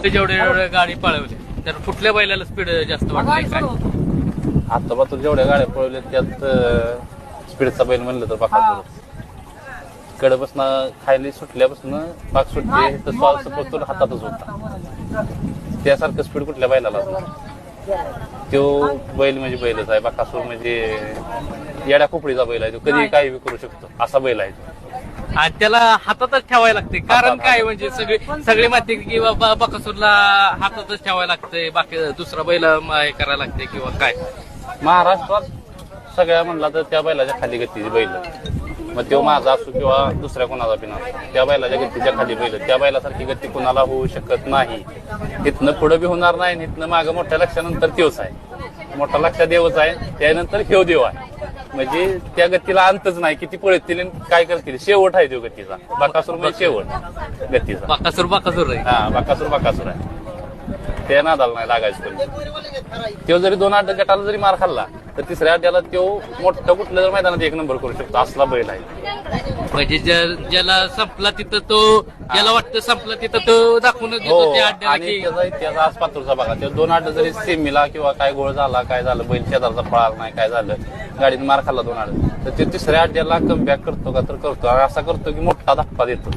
जेवढे जेवढे गाडी पळवली तर कुठल्या बैलाला स्पीड जास्त वाटतंय काय? आता बा तू जेवढ्या गाड्या पळवल्या त्यात स्पीडचा बैल म्हणलं तर बाकासूर कडपासून खायला सुटल्यापासून पाक सुटते तर श्वास पोचतो हातातच होता. त्यासारखं स्पीड कुठल्या बैलाला तो बैल म्हणजे बैलच आहे. बाकासूर म्हणजे येड्या खोपडीचा बैल आहे. तो कधी काही करू शकतो असा बैल आहे तो. आणि त्याला हातातच ठेवायला लागते कारण काय म्हणजे सगळे माहिती की बाबा बकासूरला हातातच ठेवायला लागतंय बाकी दुसरा बैल हे करायला लागते किंवा काय? महाराष्ट्रात सगळ्या म्हणला तर त्या बैलाच्या खाली गतीची बैल मग तो माझा असो किंवा दुसऱ्या कोणाचा पिना त्या बैलाच्या गतीच्या खाली बैल त्या बैलासारखी गती कोणाला होऊ शकत नाही. इथनं पुढे बी होणार नाही. इथनं मागं मोठ्या लक्षानंतर तेवच आहे. मोठा लक्ष देवच आहे त्यानंतर हेव देव आहे. म्हणजे त्या गतीला अंतच नाही. किती पळतील काय करतील शेवट आहे तो गतीचा. बाकासूर म्हणजे शेवट गतीचा. बकासूर आहे. हा बाकासूर आहे. त्या नादाला नाही लागायचं पण तो जरी 2 गटाला जरी मार खाल्ला तर तिसऱ्या अड्ड्याला तो मोठं कुठलं जर मैदानात 1 नंबर करू शकतो असला बैल आहे. म्हणजे ज्याला संपला तिथं तो ज्याला वाटतं संपला तिथं तो दाखवून देतो त्या अड्ड्याला आणि की त्याचा इतिहास आज पातूरचा बघा. ते 2 अड्डे जरी सेमीला किंवा काय गोळ झाला काय झालं बैल शेजारचा पळाला नाही काय झालं गाडीने मार खाल्ला 2 अड्डे तर ते तिसऱ्या अड्ड्याला कमबॅक करतो का तर करतो आणि असा करतो की मोठा धप्पा देतो.